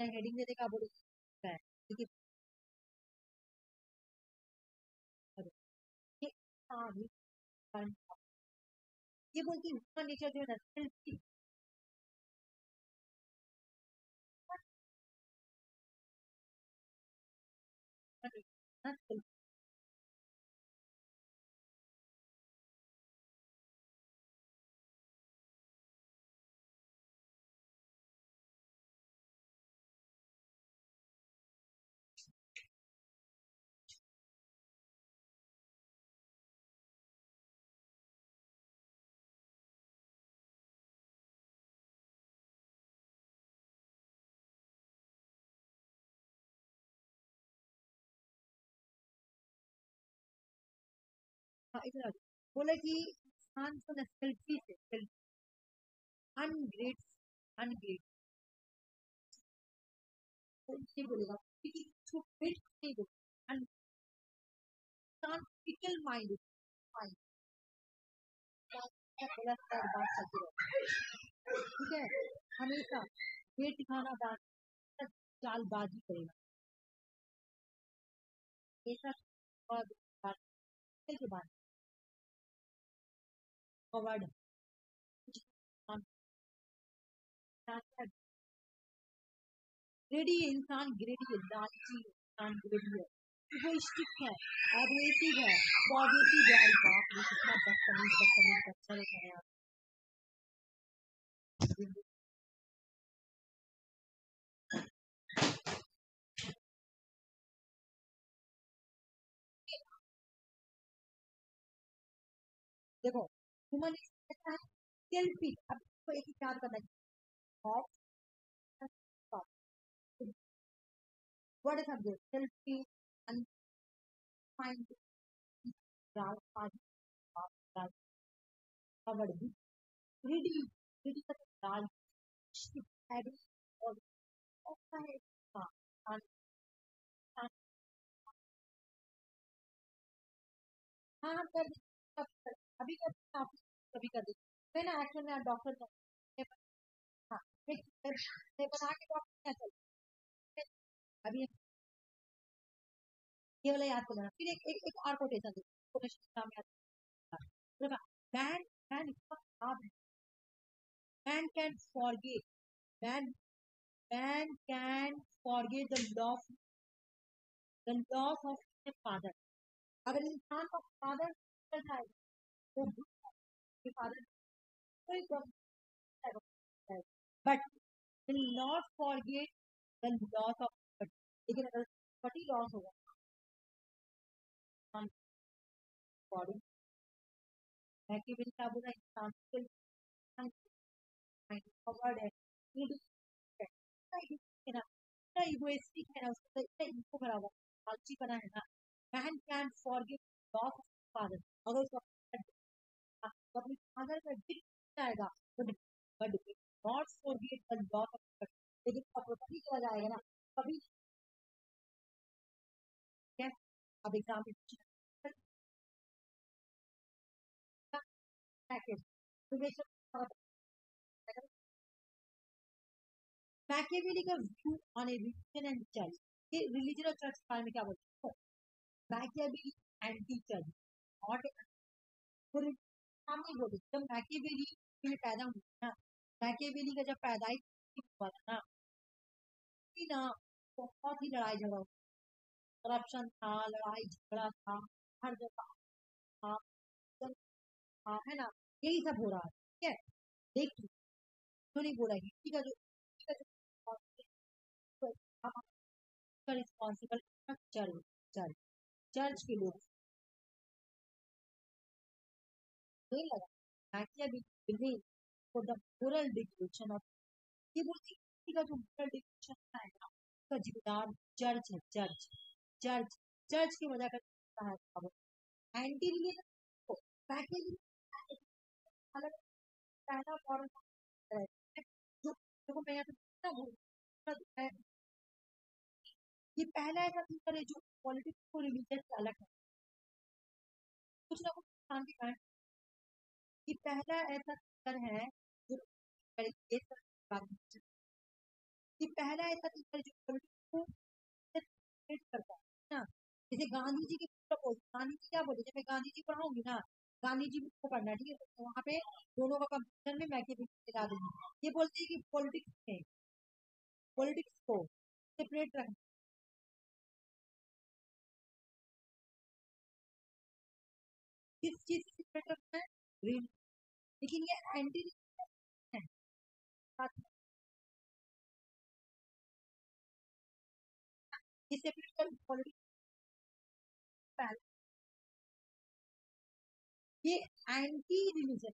हेडिंग दे देगा, बोलेगा है ठीक है, ये हाँ ये बोलती है ह्यूमन नेचर जो है ना सेल्फ, इतना बोला कि इंसान को ना सेल्फी से अनग्रेट अनग्रेट नहीं बोलेगा, क्योंकि उसको ग्रेट नहीं बोलेगा, इंसान फिकल माइंड माइंड गलत बात करते रहते, ठीक है, हमेशा ग्रेट दिखाना दांत चालबाजी करेगा, ऐसा और बात के बाद फॉरवर्ड ग्रेडी इंसान, ग्रेडी है, लालची इंसान ग्रेडी है, इगोइस्टिक है, एग्रेसिव है, पॉजिटिव है। अरे बाप रे कितना बदतमीज बदतमीज बच्चा है यार। देखो ह्यूमन कैसा है, सेल्फिश। अब इसको एक ही याद करना है, what is subject, selfish, unkind, coward, greedy, greedy का लाल, हैवी और ऐसा है हाँ, हाँ हाँ कर दीजिए, अभी कर दीजिए, आप कभी कर दीजिए, है ना एक्चुअल में डॉक्टर हाँ एक बना के डॉक्टर क्या चलते अभी ये वाला याद करना, फिर एक और कोटेशन देखो, कोटेशन नाम याद रखना, मैन मैन इतना खराब है, man can forget, man man can forget the loss of his father. अगर इंसान का फादर चल जाएगा तो फादर कोई problem, but will not forget the loss of but, लेकिन अगर बटी लॉस होगा बॉडी, मैकियावेली क्या बोला, इंसान के फॉरवर्ड है, इतना इगोइस्टिक है ना, उसको इतना इनको भरा हुआ लालची बना है ना, man can forgive loss of father, अगर उसका तो अपने फादर का दिल जाएगा, but but not forgive the loss of, लेकिन प्रॉपर्टी चला जाएगा ना कभी, क्या अब एग्जाम में मैकियावेली का view on A religion and church, ये रिलीजन और चर्च के बारे में क्या बोलते हैं, मैकियावेली एंटी चर्च, नॉट पूरे सामने बोले जब मैकियावेली में पैदा हुआ ना, मैकियावेली का जब पैदाइश हुआ था ना, कि ना बहुत ही लड़ाई झगड़ा, करप्शन था, लड़ाई झगड़ा था, हर जगह था, था है ना, यही सब हो रहा है, ठीक है। देखिए तो नहीं बोला हिस्ट्री का जो रिस्पॉन्सिबल चर्च, चर्च चर्च के लोग नहीं लगा, Machiavelli for the moral declaration of, ये बोलती है का जो मोरल डिक्लेरेशन है ना, उसका जिम्मेदार चर्च है, चर्च चर्च चर्च की वजह का है अब एंटी रिलीजन पैकेज अलग पहला फॉरन जो देखो मैं यहाँ पे बोल ये पहला ऐसा थिंकर है जो पॉलिटिक्स को रिलीजन से अलग है, कुछ ना कुछ शांति का, ये पहला ऐसा थिंकर है जो ये पहला ऐसा थिंकर जो पॉलिटिक्स को सेपरेट करता है ना, जैसे गांधी जी के गांधी जी क्या बोलते, जब मैं गांधी जी पढ़ाऊंगी ना, गांधी जी को पढ़ना, ठीक है, तो वहाँ पे दोनों का कंपेरिजन में मैकियावेली ला दूंगी, ये बोलते हैं कि पॉलिटिक्स को सेपरेट रखना, किस चीज से सेपरेट रखना है, लेकिन ये एंटी है, ये सेपरेट कर पॉलिटिक्स, ये एंटी रिलीजन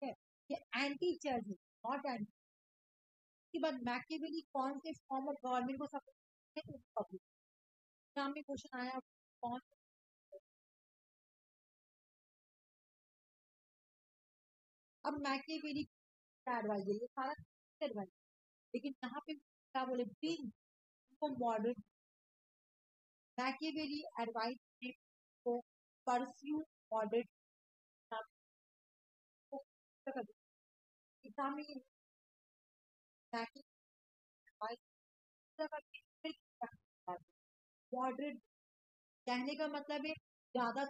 है, ये एंटी चर्च है, नॉट एंटी। उसके बाद मैकियावेली कौन से फॉर्म ऑफ गवर्नमेंट को सपोर्ट करते हैं, एग्जाम में क्वेश्चन आया कौन, अब मैकियावेली का एडवाइस ये सारा एडवाइस, लेकिन यहाँ पे क्या बोले बीइंग मॉडरेट, मैकियावेली एडवाइस को परस्यू मॉडरेट एग्जाम में मॉडरेट कहने का मतलब है ज्यादा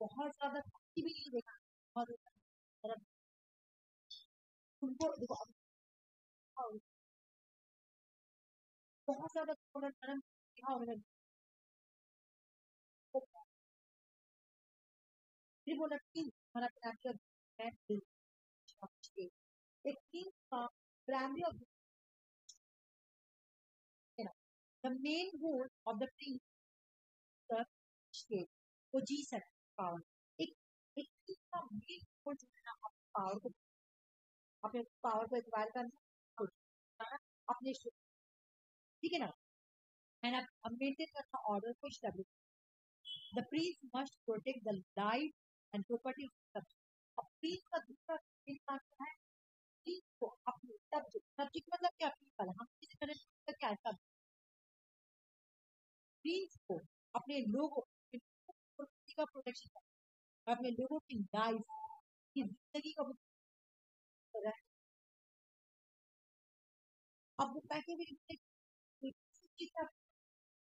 बहुत ज्यादा भी नहीं देखा, बहुत ज्यादा तुमको देखो बहुत ज्यादा थोड़ा नरम देखा होगा, फिर बोला कि हमारा कैप्चर एक king का primary objective, the main goal of the prince the state वो G7 पावर एक एक king का main goal जो है ना, पावर को अपने पावर को एक्वायर करना अपने, ठीक है ना, एंड अब मेंटेन करना ऑर्डर को establish. The Prince must protect the life and property of subject. अब प्रिंस का दूसरा मेन काम क्या है, प्रिंस को अपने सब्जेक्ट, सब्जेक्ट मतलब क्या, पीपल, हम किसी तरह क्या है सब, प्रिंस को अपने लोगों का प्रोटेक्शन करना, अपने लोगों की लाइफ की जिंदगी का है। अब वो पैसे भी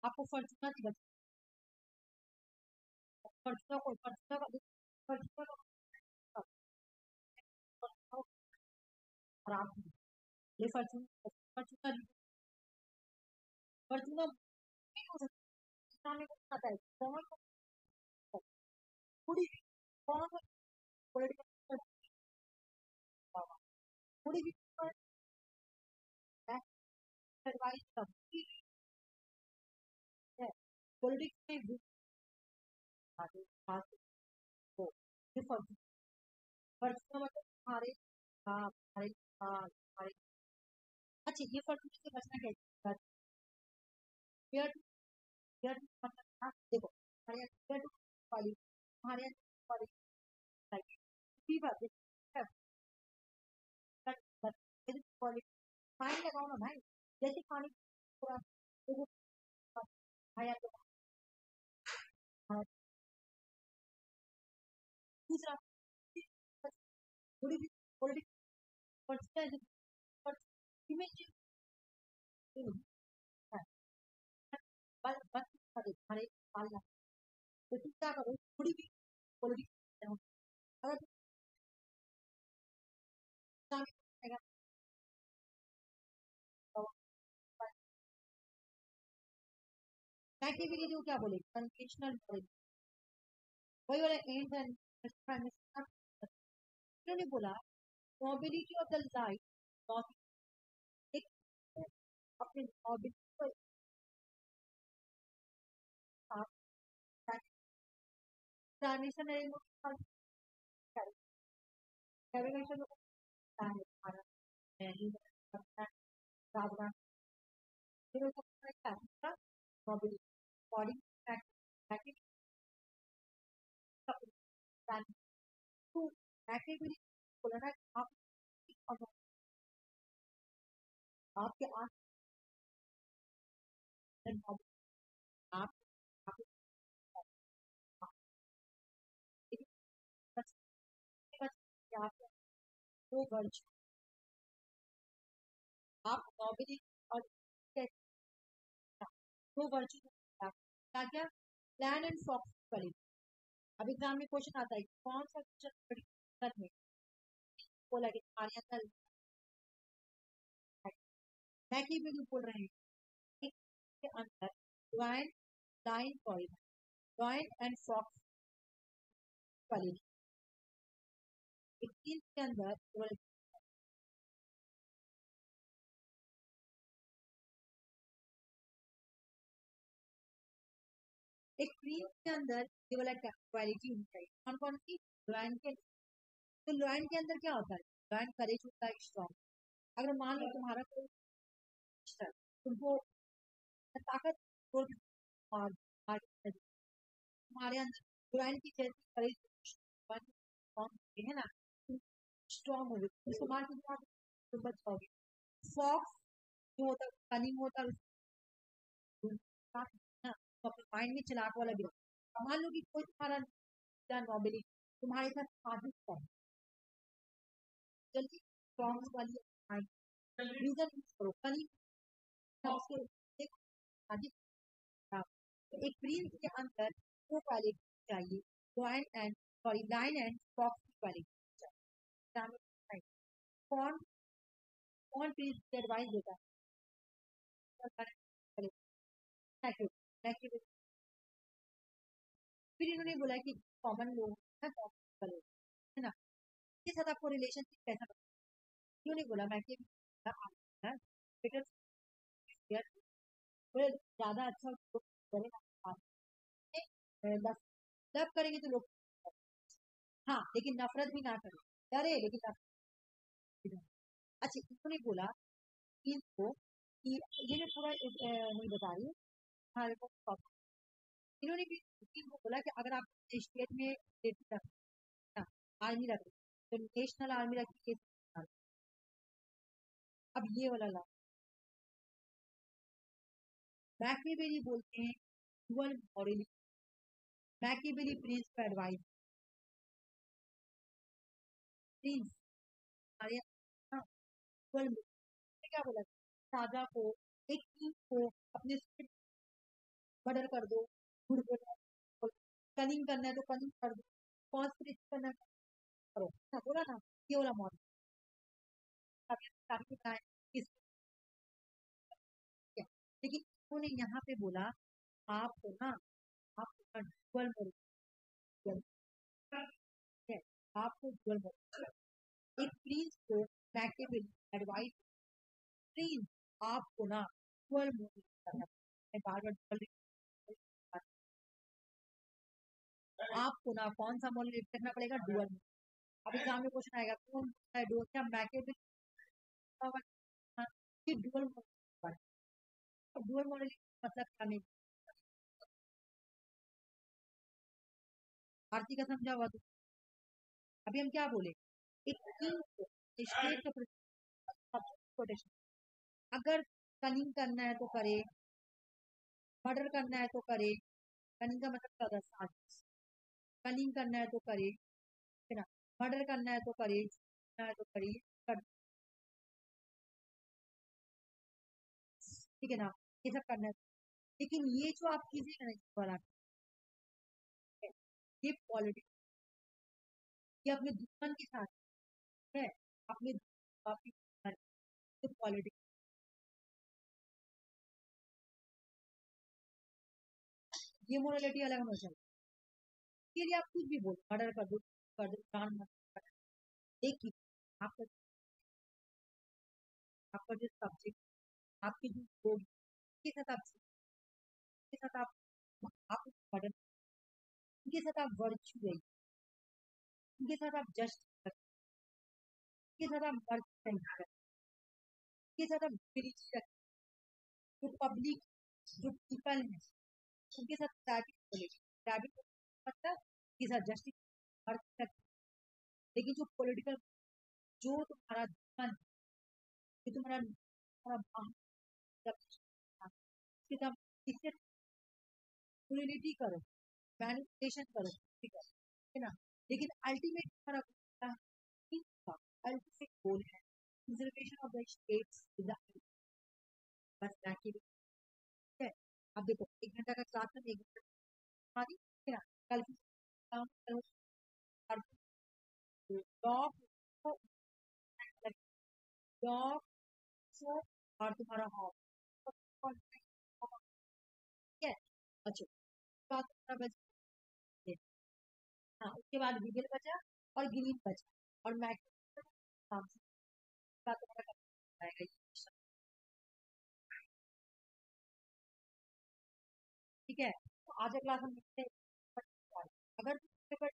आपको फॉर्चूना की बचा, फॉर्चूना को फॉर्चूना का फॉर्चूना का खराब ये फॉर्चूना फॉर्चूना फॉर्चूना नहीं हो सकता, हमें को पता है कौन थोड़ी कौन पॉलिटिकल थोड़ी भी सरवाइव करती है पॉलिटिक्स में भी आगे आगे हो, ये फॉर्चूना मतलब हमारे हमारे हमारे अच्छा, ये फॉर्चूना से बचना कैसे, फेयर फेयर मतलब क्या, देखो हमारे यहाँ फेयर टू वाली, हमारे यहाँ वाली भी बात है, पानी लगाओ ना भाई, जैसे पानी थोड़ा भाई आपको दूसरा थोड़ी भी पॉलिटिक्स इमेज बस बस हमारे पालना, तो तुम क्या करो थोड़ी भी पॉलिटिक्स, अगर कैटेगरी जो क्या बोले कन्वेंशनल नॉलेज, वही वाला एंड एंड उन्होंने बोला mobility of the light not एक अपने मोबिलिटी को ट्रांजिशन कैविगेशन होता है हमारा सावधान फिर उसका क्या मोबिलिटी बॉडी कैटेगरी बोला ना आप आपके आस आप वो वर्ज आप मोबिलिटी और वो वर्ज क्या क्या प्लान एंड फॉक्स करें। अब एग्जाम में क्वेश्चन आता है कौन सा क्वेश्चन में बोला कि हमारे अंदर मैकी भी बोल रहे हैं के अंदर joint line coil joint and fox quality एक चीज के अंदर केवल एक क्रीम के अंदर केवल क्वालिटी होनी चाहिए, कौन कौन सी, ज्वाइंट के, तो ज्वाइंट के अंदर क्या होता है, ज्वाइंट करेज होता है स्ट्रॉन्ग, अगर मान लो तुम्हारा कोई तुमको ताकत और तुम्हारे अंदर ज्वाइंट की जैसी करेज है ना, स्ट्रॉन्ग हो गई उसको मान के तुम बच पाओगे। फॉक्स जो होता है कनिंग होता है ना, तो अपने माइंड में चलाक वाला भी मान लो कि कोई तुम्हारा नॉबेली तुम्हारे साथ साजिश कर जल्दी स्ट्रॉन्ग वाली रीजन यूज करो कनिंग उसके साजिश, एक प्रिंस के अंदर वो क्वालिटी चाहिए लाइन एंड फॉक्स क्वालिटी कौन कौन प्लीज एडवाइस देता है। फिर इन्होंने बोला कि कॉमन लोग है है ना, इसके साथ आपको रिलेशनशिप कैसा बनता है? इन्होंने बोला मैं कि बेटर ज्यादा अच्छा करेगा, बस लव करेंगे तो लोग, हाँ लेकिन नफरत भी ना करें, डरे लेकिन नफरत भी ना। अच्छा इन्होंने बोला कि इनको कि ये मैं पूरा नहीं बता रही हूँ, हमारे को इन्होंने भी इनको बोला कि अगर आप स्टेट में आर्मी रख तो नेशनल आर्मी रखिए। अब ये वाला ला मैकियावेली बोलते हैं डुअल मॉरलिटी। मैकियावेली प्रिंस का एडवाइस, प्रिंस हमारे यहाँ डुअल क्या बोला, राजा को एक किंग को अपने मर्डर कर दो, कनिंग करना है तो कनिंग कर दो, कॉन्स्पिरेसी करना है तो करो, ना बोला ना, ये वाला मॉडल काफी बताया किस, लेकिन उन्होंने यहाँ पे बोला आपको ना, आपको डुअल मॉडल है, आपको डुअल मॉडल एक प्रिंस को मैकियावेली एडवाइस, प्लीज आपको ना डुअल मॉडल करना है, बार बार डुअल, आपको ना कौन सा मॉडल करना पड़ेगा, डुअल। अब एग्जाम में क्वेश्चन आएगा कौन है डुअल, क्या मैकियावेली कि डुअल मॉडल, डुअल मॉडल मतलब क्या नहीं, आरती का समझा हुआ तो अभी हम क्या बोले, एक किंग को स्टेट का प्रोटेक्शन, अगर कनिंग करना है तो करे, मर्डर करना है तो करे, कनिंग का मतलब क्या होता है, साजिश, कनिंग करना है तो करे, है ना, मर्डर करना है तो करे, करना है तो करे, कर, ठीक है ना, ये सब करना है, लेकिन ये जो आप कीजिएगा ना वाला है, ये पॉलिटिक्स, ये अपने दुश्मन के साथ है, अपने आपकी पॉलिटिक्स, ये मोरलिटी अलग होना चाहिए, इसके लिए आप कुछ भी बोलो, मर्डर कर दो जान मत कर, लेकिन आपका आपका जो सब्जेक्ट, आपके जो लोग के साथ आप, के साथ आप मर्डर, उनके साथ आप वर्च्यू रही, उनके साथ आप जस्ट, उनके साथ आप वर्क नहीं, उनके साथ आप जो पब्लिक जो पीपल है उनके साथ प्राइवेट मतलब के साथ जस्टिस वर्क कर, लेकिन जो पॉलिटिकल जो तुम्हारा दुश्मन है, जो तुम्हारा तुम्हारा इससे यूनिटी करो, मैनिपुलेशन करो, ठीक है ना, लेकिन अल्टीमेट हमारा अल्टीमेट गोल है conservation of the states in the, बस ताकि है। अब देखो 1 घंटा का क्लास में 1 घंटा हमारी, है ना, कल की काम करो, और जॉब जॉब सो और तुम्हारा हॉब, ठीक है। अच्छा बात तुम्हारा बच, हाँ उसके बाद गूगल बचा और ग्रीन बचा, और मैथ काम से बात तुम्हारा खत्म हो जाएगा, ठीक है। तो आज क्लास हम देखते हैं, अगर पेपर